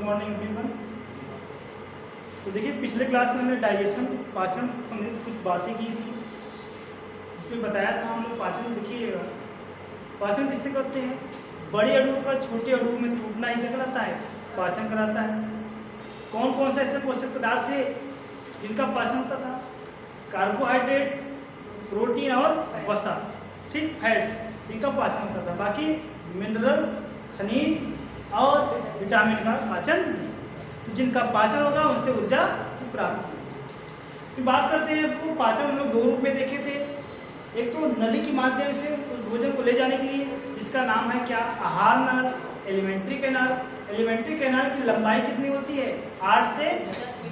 Good morning everyone. तो देखिए पिछले क्लास में हमने डाइजेशन पाचन संबंधित कुछ बातें की थी, जिसमें बताया था हम लोग पाचन। देखिए पाचन किससे करते हैं? बड़े अणुओं का छोटे अणुओं में टूटना ही कहलाता है, पाचन कराता है। कौन कौन से ऐसे पोषक पदार्थ थे जिनका पाचन होता था? कार्बोहाइड्रेट, प्रोटीन और वसा, ठीक, फैट्स, इनका पाचन होता था। बाकी मिनरल्स, खनिज और विटामिन का पाचन नहीं। तो जिनका पाचन होगा उनसे ऊर्जा की प्राप्ति होती। फिर बात करते हैं, आपको पाचन हम लोग दो रूप में देखे थे। एक तो नली के माध्यम से उस भोजन को ले जाने के लिए, जिसका नाम है क्या? आहार नाल, एलिमेंट्री कैनाल। एलिमेंट्री कैनाल की लंबाई कितनी होती है? 8 से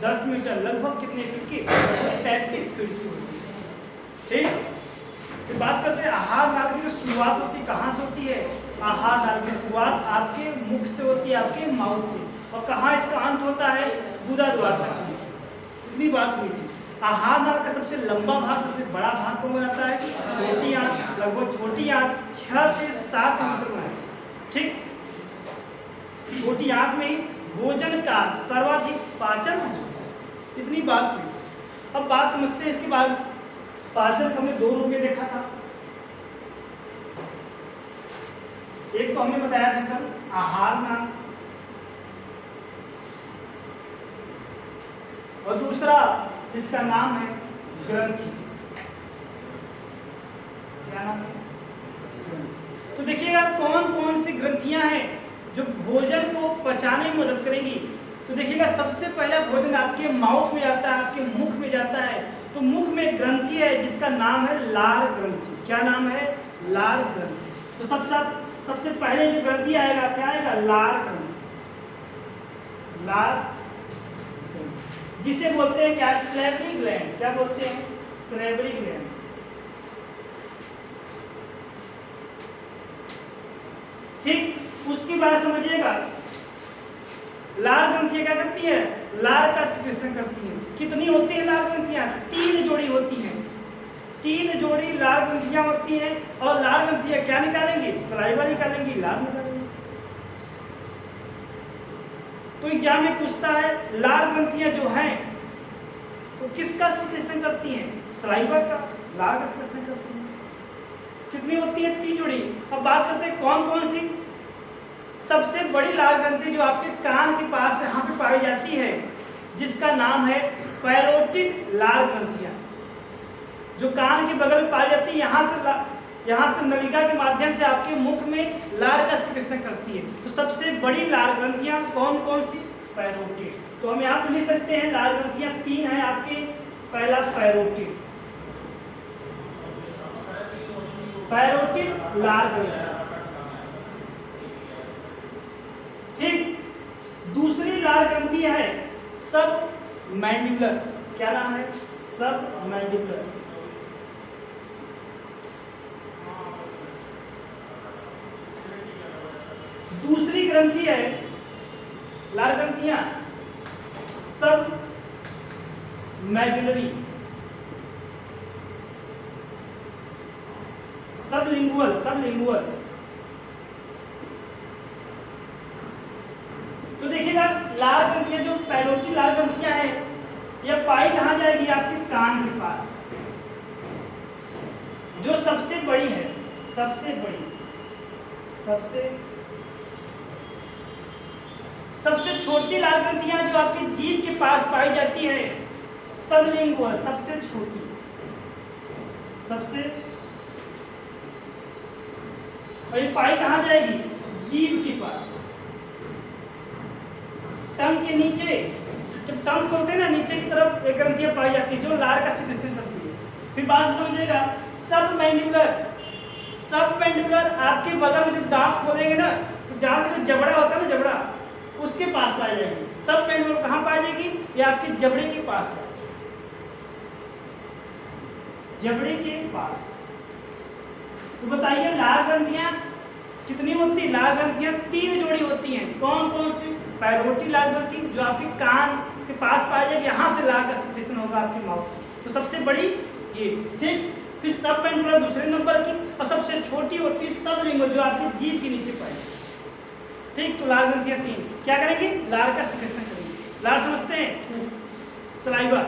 10 मीटर, लगभग कितने फीट की? 33 फीट की होती है, ठीक। फिर बात करते हैं आहार नाल की जो शुरुआत होती है कहाँ से होती है? आहार नाल की शुरुआत आपके मुख से होती है, आपके माउथ से, और कहाँ इसका अंत होता है? गुदा द्वार तक। इतनी बात हुई थी। आहार नाल का सबसे लंबा भाग, सबसे बड़ा भाग कौन बनाता है? छोटी आंत। लगभग छोटी आंत 6 से 7 मीटर बनाती है, ठीक। छोटी आंत में ही भोजन का सर्वाधिक पाचन होता है। इतनी बात हुई। अब बात समझते हैं इसके बाद। पाचन हमने दो रूप में देखा था। एक तो हमने बताया था कल आहार नाल, और दूसरा जिसका नाम है ग्रंथि। क्या नाम है? तो देखिएगा कौन कौन सी ग्रंथियां हैं जो भोजन को पचाने में मदद करेंगी। तो देखिएगा सबसे पहला भोजन आपके माउथ में जाता है, आपके मुख में जाता है। तो मुख में ग्रंथि है जिसका नाम है लार ग्रंथि। क्या नाम है? लार ग्रंथि। तो सबसे पहले जो ग्रंथि आएगा क्या आएगा? लार ग्रंथि। लार ग्रंथि, जिसे बोलते हैं क्या? Salivary gland. क्या बोलते हैं? Salivary gland. ठीक। उसके बाद समझिएगा लार ग्रंथियां क्या करती है? लार का सिक्रेशन करती है। कितनी होती है लार ग्रंथियां? 3 जोड़ी होती हैं। 3 जोड़ी लार ग्रंथियां होती हैं, और लार ग्रंथियां क्या निकालेंगी? सलाइवा निकालेंगी, लार निकालेंगी। तो एग्जाम में पूछता है लार ग्रंथियां जो हैं वो किसका सिक्रेशन करती हैं? सलाइवा का, लार का सिक्रेशन करती हैं। कितनी होती है? 3 जोड़ी। अब बात करते हैं कौन कौन सी। सबसे बड़ी लार ग्रंथि जो आपके कान के पास यहाँ पे पाई जाती है, जिसका नाम है पैरोटिड लार ग्रंथियां, जो कान के बगल में पाई जाती है। यहाँ से नलिका के माध्यम से आपके मुख में लार का सिक्रेशन करती है। तो सबसे बड़ी लार ग्रंथियां कौन कौन सी? पैरोटिड। तो हम यहाँ पे लिख सकते हैं लार ग्रंथियां 3 हैं आपके। पहला पैरोटिड, पैरोटिड लार ग्रंथि, ठीक। दूसरी लार ग्रंथि है सब मैंडिबुलर। क्या नाम है? सब मैंडिबुलर। दूसरी ग्रंथि है लार ग्रंथियां सब मैजुलरी, सबलिंगुअल, सबलिंगुअल। तो देखिएगा लार ग्रंथियां जो पैरोटिड लार ग्रंथियां हैं, यह पाई कहाँ जाएगी? आपके कान के पास, जो सबसे बड़ी है, सबसे बड़ी, सबसे छोटी लार ग्रंथियां जो आपके जीभ के पास पाई जाती है, सबलिंगुअल, सबसे छोटी, सबसे। और ये पाई कहाँ जाएगी? जीभ के पास, टंग के नीचे। जब टंग खोलते हैं ना, नीचे की तरफ एक ग्रंथियां पाई जाती है जो लार का सिक्रेशन करती है। फिर बात समझिएगा सब मैंडिबुलर। सब मैंडिबुलर आपके बगल में जब दांत खोलेंगे ना, तो जहाँ पे जो जबड़ा होता है ना, जबड़ा, उसके पास पाई जाएगी। सब मैंडिबुलर कहाँ पाई जाएगी? ये आपके जबड़े के पास है, जबड़े के पास। तो बताइए लार ग्रंथियां कितनी होती है? लार ग्रंथियां 3 जोड़ी होती हैं। कौन कौन सी? पैरोटिड लार ग्रंथि जो आपके कान के पास पाई जाएगी, यहाँ से लार का सिक्रेशन होगा आपके माउथ। तो सबसे बड़ी ये, ठीक। फिर सब मैंडिबुलर दूसरे नंबर की, और सबसे छोटी होती है सबलिंगुअल जो आपके जीभ के नीचे पाई जाएगी, ठीक, तो लाल ग्रंथियां 3 क्या करेंगी? लार का सिक्रेशन करेंगी। लार समझते हैं, सलाइवा।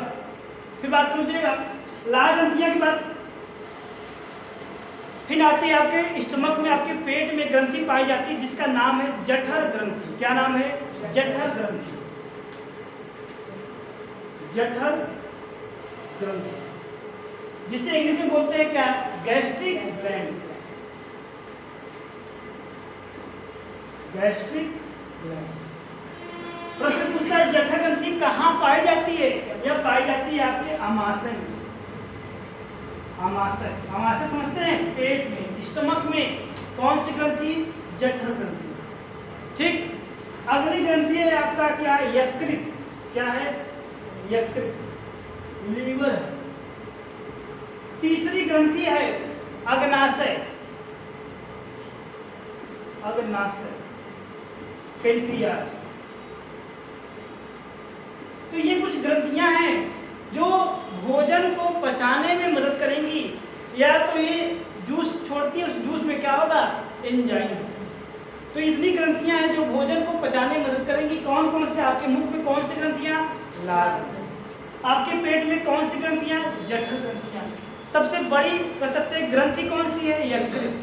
फिर बात समझिएगा, लाल ग्रंथियां की बात फिर आती है आपके स्टमक में, आपके पेट में ग्रंथि पाई जाती है जिसका नाम है जठर ग्रंथि। क्या नाम है? जठर ग्रंथि। जठर ग्रंथि, जिसे इंग्लिश में बोलते हैं क्या? Gastric gland. Gastric gland. प्रश्न पूछता है जठर ग्रंथि कहाँ पाई जाती है? यह पाई जाती है आपके आमाशय में। आमाशय, आमाशय समझते हैं? पेट में, स्टमक में। कौन सी ग्रंथि? जठर ग्रंथि। ठीक, अगली ग्रंथि है आपका क्या? यकृत। क्या है? यकृत, लीवर है। तीसरी ग्रंथि है अग्नाशय। अग्नाशय, पेनक्रियाज। तो ये कुछ ग्रंथियां हैं जो भोजन को पचाने में मदद करेंगी, या तो ये जूस छोड़ती है, उस जूस में क्या होगा? एंजाइम। तो इतनी ग्रंथियां हैं जो भोजन को पचाने में मदद करेंगी। कौन कौन से? आपके मुख में कौन सी ग्रंथियां? लाल। आपके पेट में कौन सी ग्रंथियां? जठर ग्रंथियां। सबसे बड़ी कह सकते हैं ग्रंथि कौन सी है? यकृत,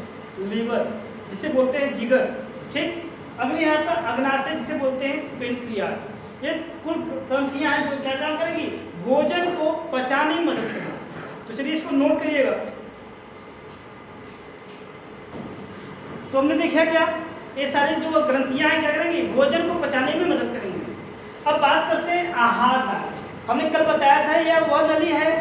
लीवर, जिसे बोलते हैं जिगर। ठीक, अगली यहाँ पर अग्नाशय, जिसे बोलते हैं पेनक्रियाज। ये कुल ग्रंथियां हैं जो क्या काम करेंगी? भोजन को पचाने में मदद करेंगी। तो चलिए इसको नोट करिएगा। तो हमने देखा क्या? ये सारी जो ग्रंथियां हैं क्या करेंगी? भोजन को पचाने में मदद करेंगी। अब बात करते हैं आहार नाली। हमने कल बताया था यह वह नली है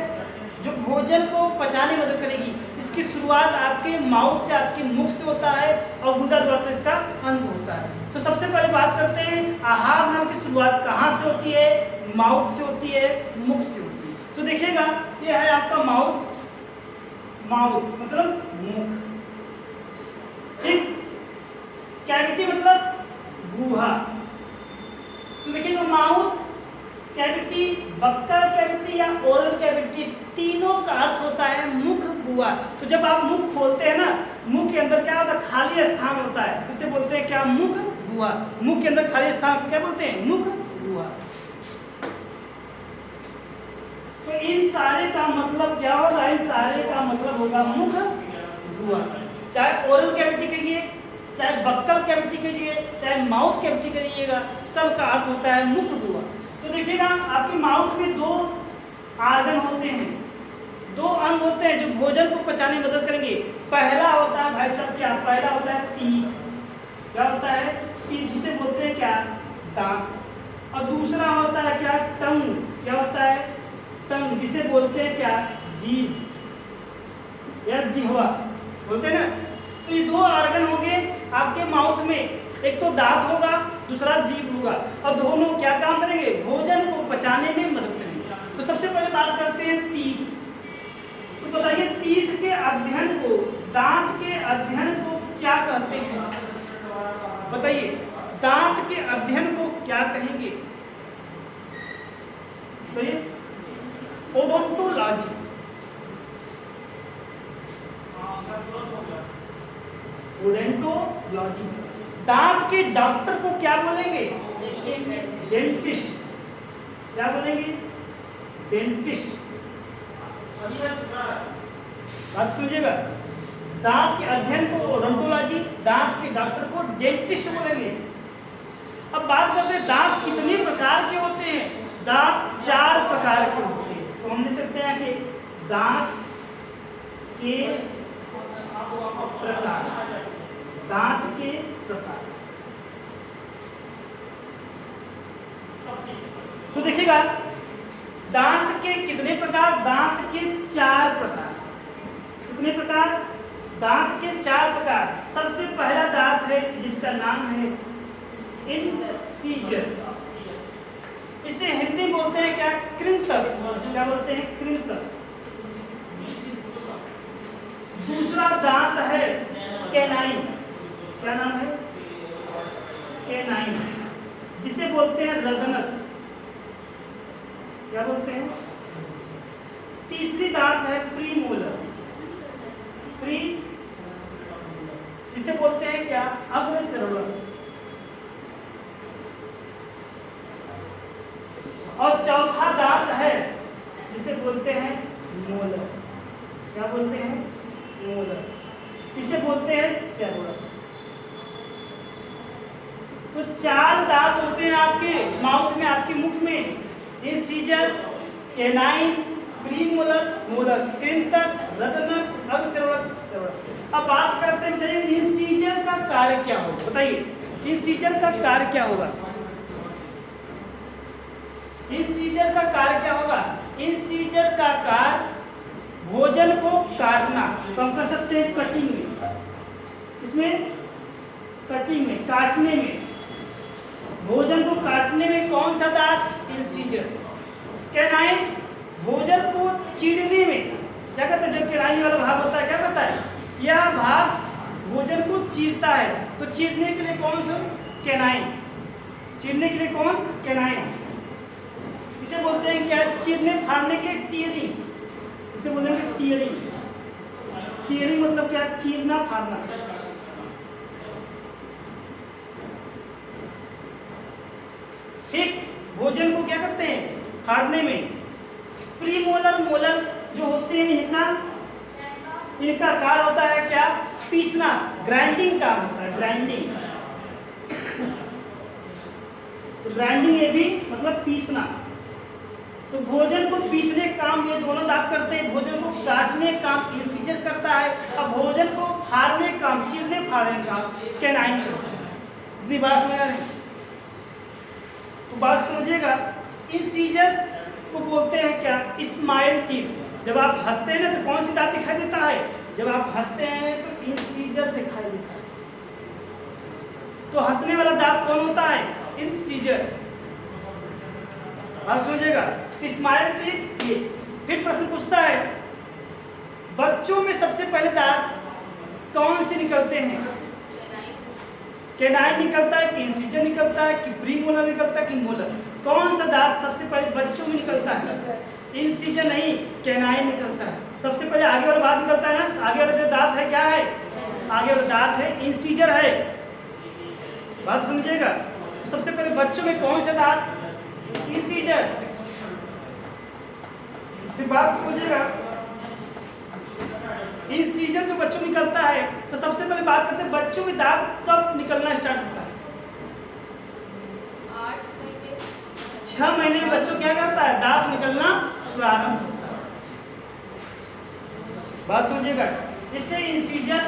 जो भोजन को पचाने में मदद करेगी। इसकी शुरुआत आपके माउथ से, आपके मुख से होता है और गुदा द्वारा इसका अंत होता है। तो सबसे पहले बात करते हैं आहार नाल की शुरुआत कहाँ से होती है? माउथ से होती है, मुख से होती है। तो देखिएगा, ये है आपका माउथ। माउथ मतलब मुख। ठीक, कैविटी मतलब गुहा। तो देखिएगा, माउथ कैविटी, बक्कल कैविटी या ओरल कैविटी, तीनों का अर्थ होता है मुख, गुहा। तो जब आप मुख खोलते हैं ना, मुख के अंदर क्या होता है? खाली स्थान होता है। इसे बोलते हैं क्या? मुख, गुहा। मुख के अंदर खाली स्थान को क्या बोलते हैं? मुख, गुहा। तो इन सारे का मतलब क्या होगा? इन सारे का मतलब होगा मुख, गुहा। चाहे ओरल कैविटी कहिए, चाहे बक्कल कैविटी कहिए, चाहे माउथ कैविटी कहिएगा, सबका अर्थ होता है मुख, गुहा। तो देखिएगा, आपके माउथ में 2 आर्गन होते हैं, 2 अंग होते हैं जो भोजन को पचाने में मदद करेंगे। पहला होता है भाई साहब क्या? पहला होता है तीत। क्या होता है? तीत, जिसे बोलते हैं क्या? दांत। और दूसरा होता है क्या? टंग। क्या होता है? टंग, जिसे बोलते हैं क्या? जीभ या जिह्वा बोलते हैं ना। तो ये 2 आर्गन होंगे आपके माउथ में, एक तो दांत होगा, दूसरा जीभ होगा, और दोनों क्या काम करेंगे? भोजन को पचाने में मदद करेंगे। तो सबसे पहले बात करते हैं तीत। तो बताइए, तीत के अध्ययन को, दांत के अध्ययन को क्या कहते हैं? बताइए, दांत के अध्ययन को क्या कहेंगे? बताइए, ओडोंटोलॉजी। ओडोंटोलॉजी। दांत के डॉक्टर को क्या बोलेंगे? डेंटिस्ट। क्या बोलेंगे? डेंटिस्ट। बात समझिएगा, दांत के अध्ययन को ओडोंटोलॉजी, दांत के डॉक्टर को डेंटिस्ट बोलेंगे। अब बात करते हैं दांत कितने प्रकार के होते हैं? दांत 4 प्रकार के होते हैं। तो हम लिख सकते हैं कि दांत के प्रकार। दांत के प्रकार। तो देखिएगा, दांत के कितने प्रकार? दांत के 4 प्रकार। कितने प्रकार? दांत के 4 प्रकार। सबसे पहला दांत है जिसका नाम है इंसीजर। इसे हिंदी में बोलते हैं क्या? कृंतक। क्या बोलते हैं? कृंतक। दूसरा दांत है कैनाइन। क्या नाम है? कैनाइन, जिसे बोलते हैं रदनक। क्या बोलते हैं? तीसरी दांत है प्रीमोलर। प्री, जिसे बोलते हैं क्या? अग्रचरणक। और चौथा दांत है जिसे बोलते हैं मोलर। क्या बोलते हैं? मोलर। इसे बोलते हैं चरोड़ा। तो 4 दांत होते हैं आपके माउथ में, आपके मुख में, इंसीजर, कैनाइन, प्रीमोलर, मोलर, कृंतक, रत्नक, अग्रचरोड़क, चरोड़क। अब बात करते हैं, बताइए इंसीजर का कार्य क्या होगा? बताइए इंसीजर का कार्य क्या होगा? इंसीजर का कार्य क्या होगा? इंसीजर का कार्य भोजन को काटना। तो हम कर सकते हैं कटिंग में, इसमें कटिंग में, काटने में, भोजन को काटने में कौन सा दांत? इंसीजर। कैनाइन भोजन को चीरने में क्या करता है? जब कैनाइन वाला भाग होता है क्या करता है? यह भाग भोजन को चीरता है। तो चीरने के लिए कौन सा? कैनाइन। चीरने के लिए कौन? कैनाइन। इसे बोलते हैं क्या? चीरने फाड़ने के टीयरिंग। इसे बोलते हैं टीयरिंग। टीयरिंग मतलब क्या? चीरना फाड़ना। ठीक, भोजन को क्या करते हैं? फाड़ने में। प्रीमोलर, मोलर जो होते हैं इनका कार्य होता है क्या? पीसना, ग्राइंडिंग काम होता है, ग्राइंडिंग। तो ग्राइंडिंग ये भी मतलब पीसना। तो भोजन को पीसने काम ये दोनों दांत करते हैं, भोजन को काटने काम इंसीजर करता है, और भोजन को फाड़ने काम, चीरने फाड़ने काम कैनाइन करता है। इतनी बात समझ आ रही है? तो बात समझिएगा, इंसीजर को बोलते हैं क्या? Smile teeth. जब आप हंसते हैं ना तो कौन सी दांत दिखाई देता है? जब आप हंसते हैं तो इंसीजर दिखाई देता है। तो हंसने वाला दांत कौन होता है? इंसीजर। बात समझिएगा, स्माइल टीथ ये। फिर प्रश्न पूछता है, बच्चों में सबसे पहले दांत कौन से निकलते हैं? कैनाइन निकलता है कि इंसीजर निकलता है कि प्रीमोलर निकलता है कि मोलर? कौन सा दांत सबसे पहले बच्चों में निकलता है? इंसीजर नहीं, कैनाइन निकलता है। सबसे पहले आगे वाला दांत निकलता है ना, आगे वाला जो दांत है क्या है? आगे वाला दांत है इंसीजर है। बात समझिएगा, तो सबसे पहले बच्चों में कौन सा दांत? इंसीजर। फिर बात समझिएगा, इंसीजर जो बच्चों में निकलता है, तो सबसे पहले बात करते हैं बच्चों में दांत कब निकलना स्टार्ट होता है? 6 महीने में बच्चों क्या करता है? दांत निकलना प्रारंभ होता है। बात समझिएगा, इससे इंसीजर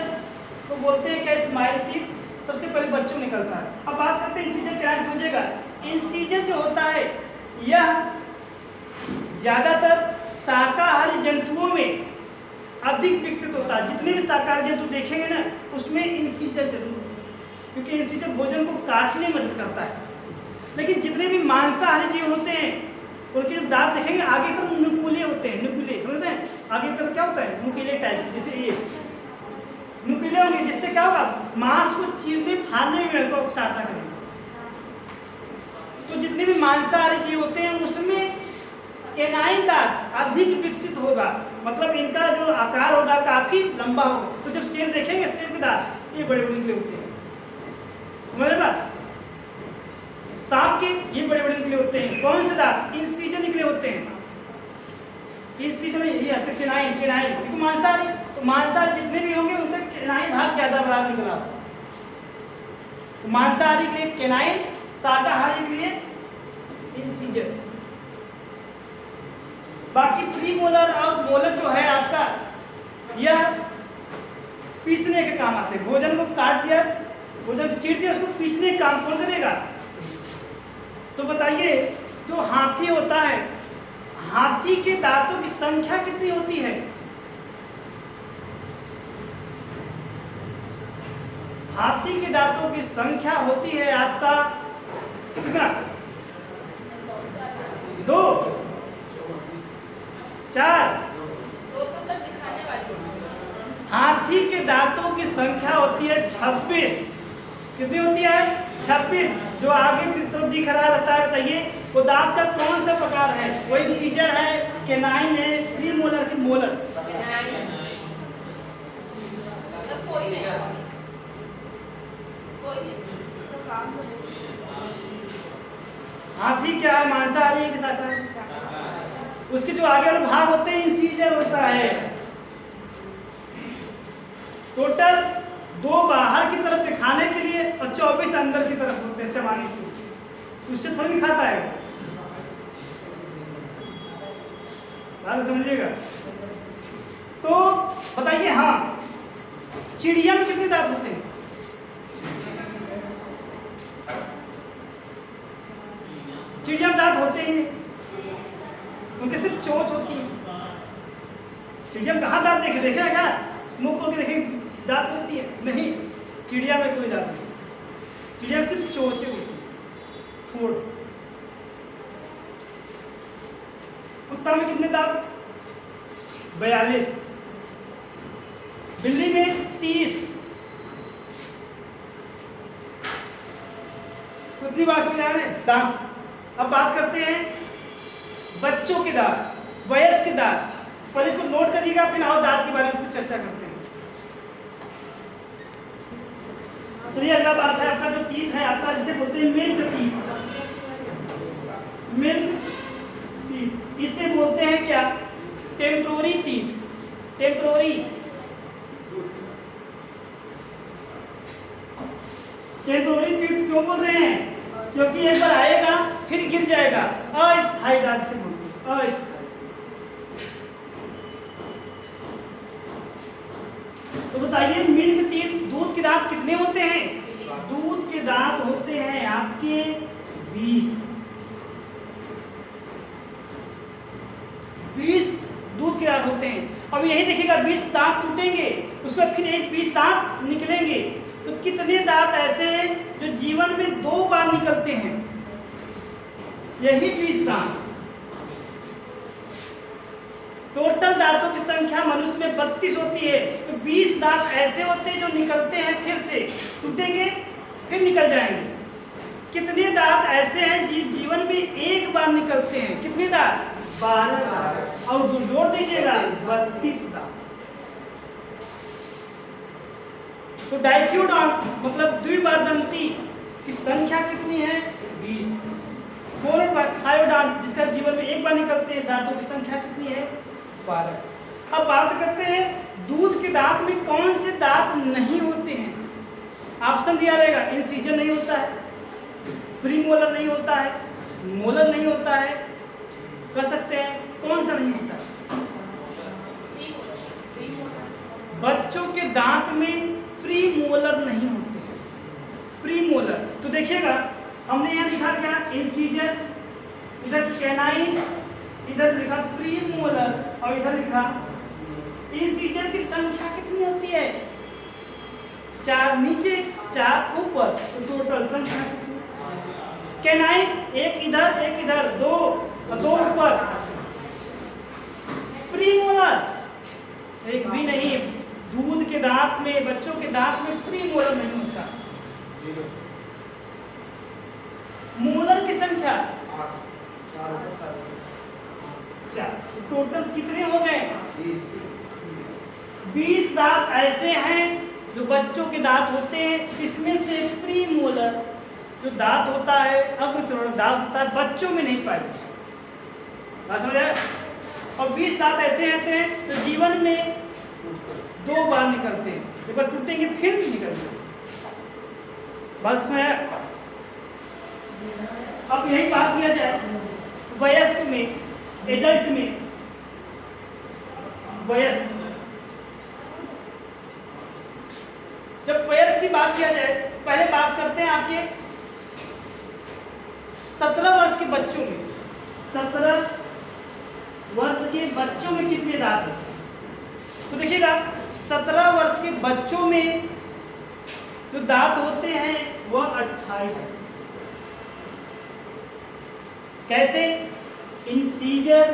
को बोलते हैं क्या? स्माइल टीथ सबसे पहले बच्चों में निकलता है। अब बात करते हैं इंसीजर क्या है, समझिएगा। इंसीजर जो होता है यह ज्यादातर शाकाहारी जंतुओं में अधिक विकसित होता है। जितने भी शाकाहारी जंतु देखेंगे ना उसमें इंसीजर जरूर, क्योंकि इंसीजर भोजन को काटने में मदद करता है। लेकिन जितने भी मांसाहारी जीव होते हैं उनके जब दांत देखेंगे आगे तरफ नुकीले होते हैं, नुकीले, समझ रहे हैं? आगे तरफ क्या होता है? नुकीले टाइप, जैसे ये नुकीले होंगे, जिससे क्या होगा? मांस को चीरने फाड़ने में उनको सहायता करेंगे। तो जितने भी मांसाहारी जीव होते हैं उसमें कैनाइन दांत अधिक विकसित होगा, मतलब इनका जो आकार होगा काफी लंबा होगा। तो जब शेर देखेंगे, शेर के दांत ये बड़े बड़े निकले होते हैं, समझ बात? सांप के ये बड़े बड़े निकले होते हैं। कौन से दांत? इंसीजर निकले होते हैं। इंसीजर ये है कैनाइन, कैनाइन क्योंकि मांसाहारी, तो मांसाहारी जितने भी होंगे उनका कैनाइन भाग ज्यादा बड़ा निकला। तो मांसाहारी के लिए कैनाइन, शाकाहारी के लिए इंसीजर। बाकी प्रीमोलर और मोलर जो है आपका, यह पीसने के काम आते हैं। भोजन को काट दिया, भोजन को चीर दिया, उसको पीसने का काम कौन करेगा? तो बताइए, जो हाथी होता है, हाथी के दांतों की संख्या कितनी होती है? हाथी के दांतों की संख्या होती है आपका कितना? 2, 4। हाथी के दांतों की संख्या होती है 26। कितनी होती है? 26। जो आगे की तरफ दिख रहा रहता है, बताइए वो दांत का कौन सा प्रकार है? वो इंसीजर है, कैनाइन है, प्रीमोलर की मोलर? कोई नहीं। हाथी क्या है, मांसाहारी है कि शाकाहारी? उसके जो आगे वाले भाग होते हैं इंसीजर होता है। टोटल 2 बाहर की तरफ दिखाने के लिए और 24 अंदर की तरफ होते हैं चबाने के लिए। उससे थोड़ी नहीं खाता है, बात समझिएगा। तो बताइए, हाँ, चिड़िया में कितने दांत होते हैं? चिड़िया में दांत होते ही नहीं, उनके सिर्फ चोंच होती है। चिड़िया में कहाँ दांत देखे है क्या? मुंह खोल के देखे दांत रहती है? नहीं, चिड़िया में कोई दांत नहीं, चिड़िया में सिर्फ चोंचे होती है, ठोड़। कुत्ता में कितने दांत? 42। बिल्ली में 30। कितनी बात समझ आ रहे हैं? दांत। अब बात करते हैं बच्चों के दांत, वयस्क के दांत। पहले इसको नोट करिएगा, फिर और दांत के बारे में कुछ चर्चा करते हैं। चलिए, अगला बात है आपका जो टीथ है, आपका जिसे बोलते हैं मिल्क टीथ। मिल्क टीथ, इसे बोलते हैं क्या? Temporary teeth. टेम्पोररी टीथ क्यों बोल रहे हैं? क्योंकि एक बार आएगा फिर गिर जाएगा। अस्थायी दांत से बोलते हैं, अस्थायी। तो बताइए, मिल्क टीथ, दूध के दांत कितने होते हैं? दूध के दांत होते हैं आपके 20। 20 दूध के दांत होते हैं। अब यही देखिएगा, 20 दांत टूटेंगे, उसके बाद फिर एक 20 दांत निकलेंगे। तो कितने दांत ऐसे हैं जो जीवन में 2 बार निकलते हैं? यही 20 दांत। टोटल दांतों की संख्या मनुष्य में 32 होती है। तो 20 दांत ऐसे होते हैं जो निकलते हैं, फिर से टूटेंगे, फिर निकल जाएंगे। कितने दांत ऐसे हैं जीवन में 1 बार निकलते हैं? कितने दांत? 12 दांत। और जो जोड़ दीजिएगा 32 दांत। तो डाइक्यूडॉन मतलब द्विबारदंती की संख्या कितनी है? 20। फाइवडॉन जिसका जीवन में 1 बार निकलते हैं, दांतों की संख्या कितनी है? 12। अब बात करते हैं दूध के दांत में कौन से दांत नहीं होते हैं। ऑप्शन दिया रहेगा, इंसीजर नहीं होता है, प्रीमोलर नहीं होता है, मोलर नहीं होता है। कह सकते हैं कौन सा नहीं होता है? बच्चों के दांत में प्रीमोलर नहीं होते हैं। प्रीमोलर तो देखिएगा, हमने यहाँ लिखा क्या? इंसीजर, इधर कैनाइन, इधर लिखा प्रीमोलर और इधर लिखा इंसीजर। की संख्या कितनी होती है? 4 नीचे 4 ऊपर, तो टोटल संख्या कितनी? कैनाइन 1 इधर 1 इधर, 2 और 2 ऊपर। प्रीमोलर 1 भी नहीं। दूध के दांत में, बच्चों के दांत में प्रीमोलर नहीं होता। मोलर की संख्या 4। टोटल कितने हो गए? 20 दांत ऐसे हैं जो बच्चों के दांत होते हैं। इसमें से प्रीमोलर जो दांत होता है, अग्रचरण दांत होता है, बच्चों में नहीं पाए। बात समझ आया? और 20 दांत ऐसे रहते हैं जो जीवन में 2 बार निकलते हैं, एक बार टूटेंगे फिर निकलेंगे। बात समझ आया? अब यही बात किया जाए वयस्क में, एडल्ट में। वयस्क, जब वयस्क की बात किया जाए, पहले बात करते हैं आपके 17 वर्ष के बच्चों में। 17 वर्ष के बच्चों में कितने दांत होते हैं? तो देखिएगा, 17 वर्ष के बच्चों में जो दांत होते हैं वह 28 है। कैसे? इंसीजर,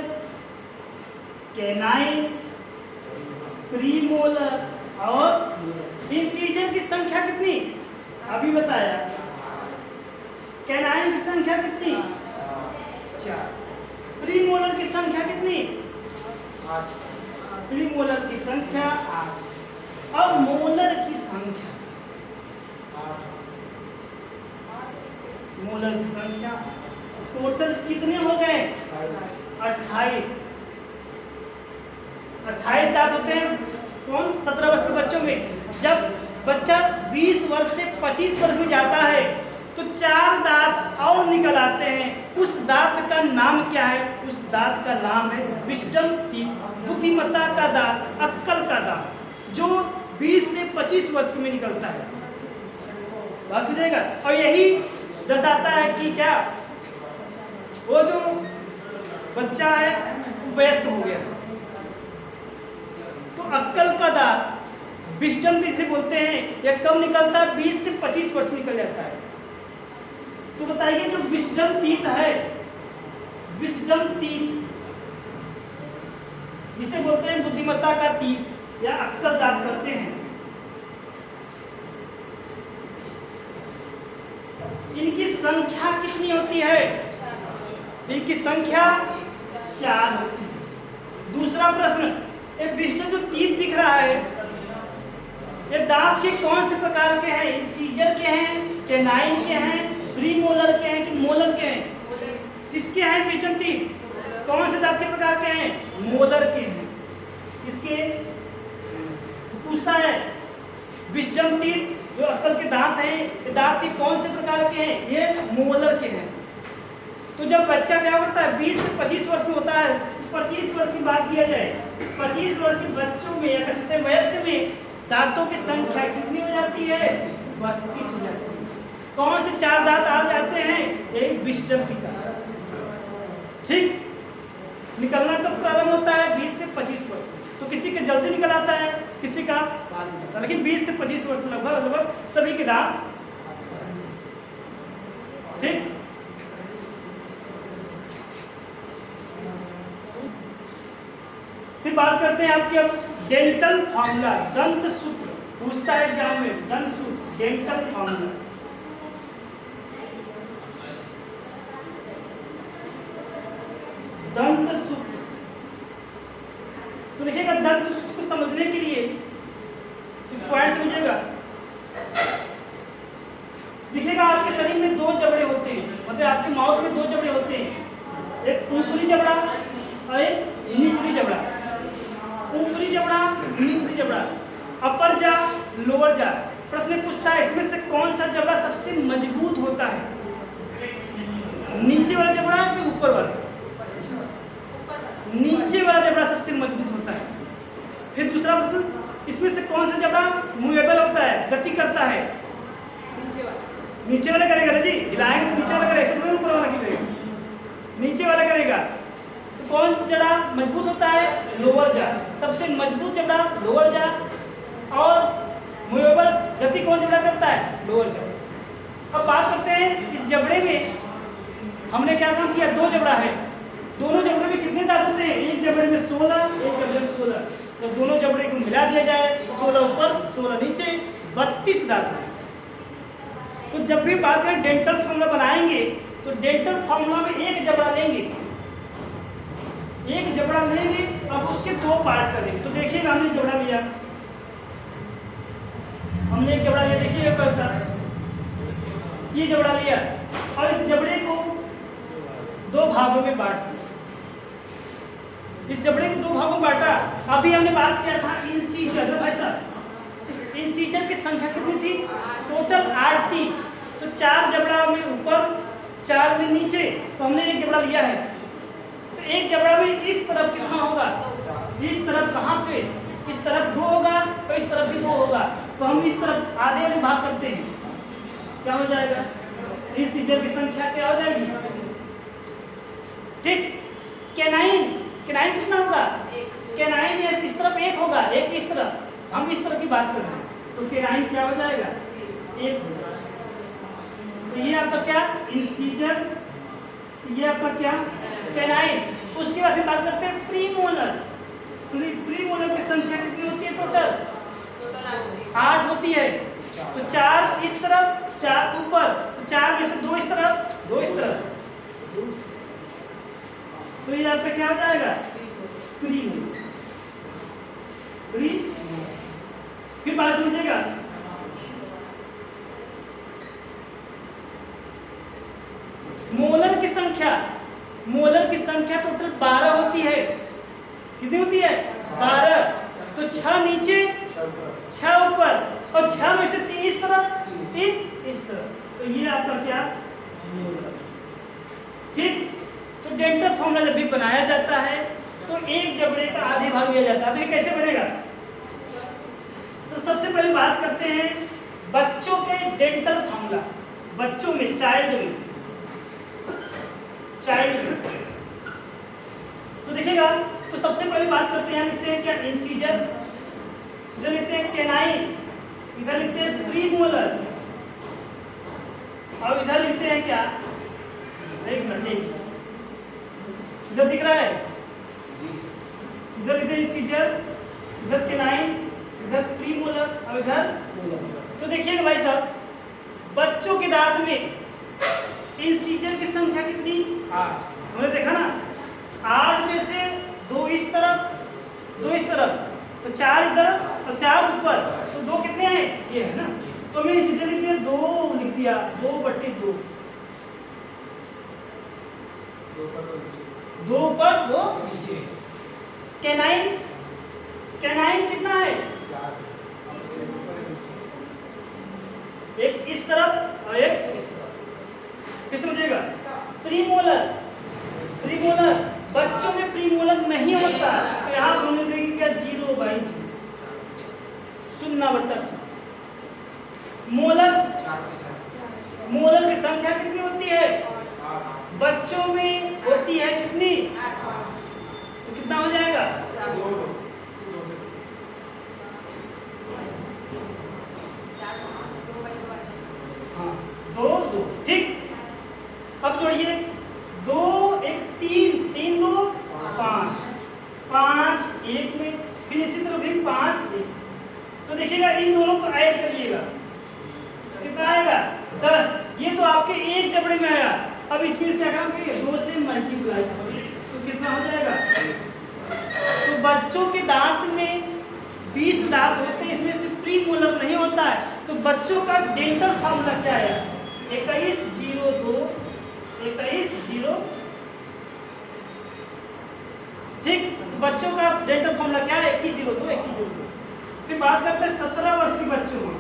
कैनाइन, प्रीमोलर और इंसीजर की संख्या कितनी? अभी बताया। कैनाइन की संख्या कितनी? 4। प्रीमोलर की संख्या कितनी? 8। प्रीमोलर की संख्या 8 और मोलर की संख्या 8। मोलर की संख्या टोटल कितने हो गए? 28 दांत होते हैं कौन? 17 वर्ष के बच्चों में। जब बच्चा 20 वर्ष से 25 वर्ष में जाता है तो 4 दांत और निकल आते हैं। उस दांत का नाम क्या है? उस दांत का नाम है विस्डम टीथ, बुद्धिमत्ता का दांत, अक्कल का दांत, जो 20 से 25 वर्ष में निकलता है। बात समझेगा? और यही दर्शाता है कि क्या वो जो बच्चा है वयस्क हो गया। तो अक्कल का दांत विस्डम जिसे बोलते हैं, यह कब निकलता है? 20 से 25 वर्ष में निकल जाता है। तो बताइए जो विस्डम टीथ है, विस्डम टीथ जिसे बोलते हैं बुद्धिमत्ता का टीथ या अक्कल दांत कहते हैं, इनकी संख्या कितनी होती है? इनकी संख्या 4 होती है। दूसरा प्रश्न, ये विस्डम जो टीथ दिख रहा है, ये दांत के कौन से प्रकार के हैं? इंसीजर के हैं, कैनाइन के हैं, प्रीमोलर के हैं कि मोलर के हैं? किसके हैं विस्डम टीथ? कौन से दांत के प्रकार के हैं? मोलर के हैं। इसके तो पूछता है विस्डम टीथ जो अक्कल के दांत हैं, ये दांत के कौन से प्रकार के हैं? ये मोलर के हैं। तो जब बच्चा क्या होता है 20 से 25 वर्ष में होता है, 25 वर्ष की बात किया जाए, 25 वर्ष के बच्चों में या कह सकते हैं वयस्क में दांतों की संख्या कितनी हो जाती है? 32 हो जाती है। कौन से 4 दांत आ जाते हैं? एक विस्डम टीथ। ठीक, निकलना कब प्रारंभ होता है? 20 से 25 वर्ष में। तो किसी के जल्दी निकल आता है, किसी का बाद निकलता है, लेकिन 20 से 25 वर्ष लगभग सभी के दांत। ठीक, फिर बात करते हैं आपके अब डेंटल फार्मूला, दंत सूत्र पूछता है एग्जाम में, दंत सूत्र, डेंटल फार्मूला। दंत सूत्र तो देखिएगा, दंत सूत्र को समझने के लिए इस पॉइंट समझिएगा। देखिएगा आपके शरीर में 2 जबड़े होते हैं, मतलब आपके माउथ में 2 जबड़े होते हैं, एक ऊपरी जबड़ा और एक निचली जबड़ा। ऊपरी जबड़ा, निचली जबड़ा, अपर जा, लोअर जा। प्रश्न पूछता है इसमें से कौन सा जबड़ा सबसे मजबूत होता है? नीचे वाला जबड़ा कि ऊपर वाला? नीचे वाला जबड़ा सबसे मजबूत होता है। फिर दूसरा प्रश्न, इसमें से कौन सा जबड़ा मूवेबल होता है, गति करता है? नीचे वाला करेगा ना जी, हिलाएंगे तो नीचे वाला करेगा, ऐसे ऊपर वाला की करेगा, नीचे वाला करेगा। तो कौन सा जबड़ा मजबूत होता है? लोअर जा। सबसे मजबूत जबड़ा लोअर जा, और मूवेबल गति कौन जबड़ा करता है? लोअर जा। अब बात करते हैं इस जबड़े में हमने क्या काम किया? 2 जबड़ा है, दोनों जबड़े में कितने दांत होते हैं? एक जबड़े में 16, एक जबड़े में 16। तो दोनों जबड़े को मिला दिया जाए तो 16 ऊपर 16 नीचे, 32 दांत। तो जब भी बात करें डेंटल फार्मूला बनाएंगे तो डेंटल फार्मूला में एक जबड़ा लेंगे, अब उसके 2 पार्ट करेंगे। तो देखिएगा हमने जबड़ा लिया, हमने एक जबड़ा लिया, देखिएगा कैसा, ये जबड़ा लिया और इस जबड़े को 2 भागों में बांट दिया। इस जबड़े को 2 भागों में बांटा। अभी हमने बात किया था इंसीजर, ऐसा इंसीजर की संख्या कितनी थी? टोटल 8 थी। तो 4 जबड़ा में ऊपर, 4 में नीचे, तो हमने एक जबड़ा लिया है। तो एक जबड़ा में इस तरफ कितना होगा? इस तरफ कहाँ पे? इस तरफ 2 होगा और इस तरफ भी 2 होगा। तो हम इस तरफ आधे वाले भाग करते हैं, क्या हो जाएगा? इंसीजर की संख्या क्या हो जाएगी? ठीक, कैनाइन कितना होगा? कैनाइन इस तरफ 1 होगा, एक इस तरफ, हम इस तरफ की बात कर रहे हैं। तो कैनाइन क्या हो जाएगा? 1 हो जाएगा। तो ये आपका क्या? इंसीजर, ये आपका क्या? कैनाइन। उसके बाद फिर बात करते हैं प्रीमोलर। प्रीमोलर की संख्या कितनी होती है? टोटल 8 होती है। तो 4 इस तरफ, 4 ऊपर, तो 4 में से 2 इस तरफ, 2 इस तरफ। तो ये आपका क्या हो जाएगा? प्रीमोलर। फिर बात समझिएगा, मोलर की संख्या मोलर की संख्या टोटल 12 होती है। कितनी होती है? 12। तो 6 नीचे 6 ऊपर और 6 में से 3 इस तरफ 3 इस तरफ। तो ये आपका क्या मोलर। ठीक। तो डेंटल फॉर्मूला जब भी बनाया जाता है तो एक जबड़े का आधे भाग लिया जाता है। तो ये कैसे बनेगा? तो सबसे पहले बात करते हैं बच्चों के डेंटल फॉर्मूला। बच्चों में चाइल्ड में तो देखिएगा। तो सबसे पहले बात करते हैं, लिखते हैं क्या इंसीजर, इधर लिखते हैं कैनाइन, इधर लिखते हैं प्रीमोलर और इधर लिखते हैं क्या, एक मिनट, इधर दिख रहा है, इधर लिखते हैं इंसीजर, इधर कैनाइन, इधर प्रीमोलर और इधर मोलर। तो देखिएगा भाई साहब, बच्चों के दांत में इंसीजर की संख्या कितनी? 8। हमने देखा ना, 8 में से 2 इस तरफ 2 इस तरफ, तो 4 इधर और 4 ऊपर, तो 2 कितने हैं? ये है ना। तो हमें इंसीजर लिख दिया 2, लिख दिया 2/2, 2 ऊपर 2 नीचे। कैनाइन कितना है? 4, एक इस तरफ और एक इस तरफ। किस समझिएगा? प्रीमोलर बच्चों में प्रीमोलर नहीं होता, तो यहाँ हमने देंगे क्या 0/0, 0/0। मोलर की संख्या कितनी होती है? बच्चों में होती है कितनी? तो कितना हो जाएगा? 2 ठीक। अब जोड़िए 2 1 3 3 2 5 5 1 में, फिर इसी तरह भी 5 1। तो देखिएगा इन दोनों को ऐड करिएगा, कितना आएगा? 10। ये तो आपके एक जबड़े में आया। अब इसमें क्या करेंगे? 2 से मल्टीप्लाई करेंगे तो कितना हो जाएगा? तो बच्चों के दांत में 20 दांत होते हैं, इसमें से प्रीमोलर नहीं होता है। तो बच्चों का डेंटल फॉर्मूला क्या है? 2102 2102। ठीक। तो बच्चों का डेंटल फॉर्मूला क्या है? 2102 2102। फिर बात करते हैं 17 वर्ष के बच्चों में।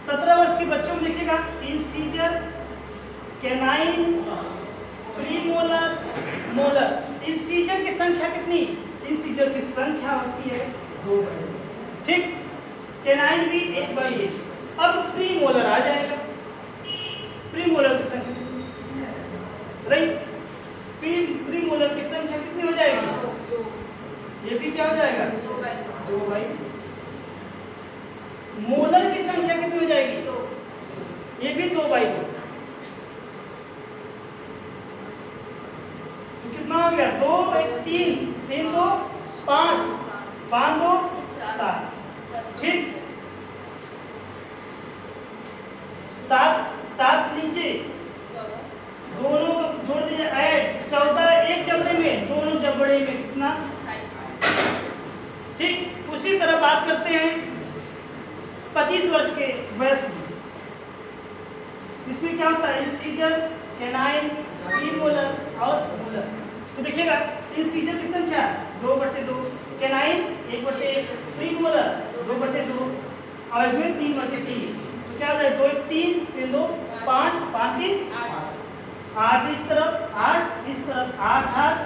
17 वर्ष के बच्चों में देखिएगा incisor, canine, premolar, molar. Incisor की संख्या कितनी? इंसीजर की संख्या होती है 2/2। ठीक। कैनाइन भी 1/1। अब प्रीमोलर आ जाएगा। प्रीमोलर की संख्या कितनी? राइट। प्रीमोलर की संख्या कितनी हो जाएगी? ये भी क्या हो जाएगा? 2/2। मोलर की संख्या कितनी हो जाएगी? 2। ये भी 2/2। तो कितना हो गया? 2 1 3 3 2 5 5 2 7। ठीक। 7 नीचे, दोनों को जोड़ दीजिए, ऐड 14 एक जबड़े में, दोनों जबड़े में कितना? 28। ठीक। उसी तरह बात करते हैं 25 वर्ष के वयस्क में। इसमें क्या होता है? इंसीजर, कैनाइन, प्रीमोलर और मोलर। तो देखिएगा इंसीजर की संख्या 2/2, कैनाइन 1/1, प्रीमोलर 2/2 और इसमें 3/3। तो क्या हो जाए? 2 1 3 3 2 5 5 3 8 इस तरफ 8 इस तरफ 8 8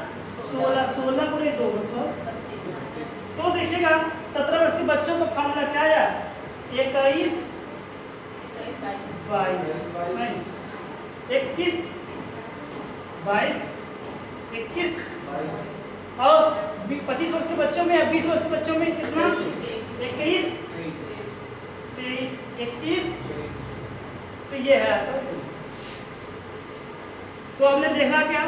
16 16 गुणे 2 मतलब 32। तो देखिएगा 17 वर्ष के बच्चों का फॉर्मूला क्या आया? 21 22 21 22 21 और 25 वर्ष के बच्चों में, 20 वर्ष के बच्चों में कितना? 21 23 21। तो ये है आपका। तो हमने देखा क्या,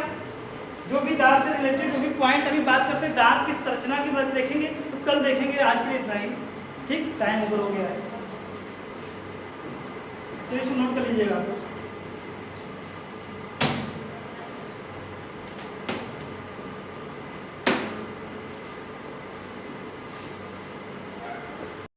जो भी दांत से रिलेटेड जो भी पॉइंट अभी बात करते हैं, दांत की संरचना की बात देखेंगे तो कल देखेंगे। आज के लिए इतना ही। ठीक। टाइम ओवर हो गया है। चलिए इसको नोट कर लीजिएगा आप।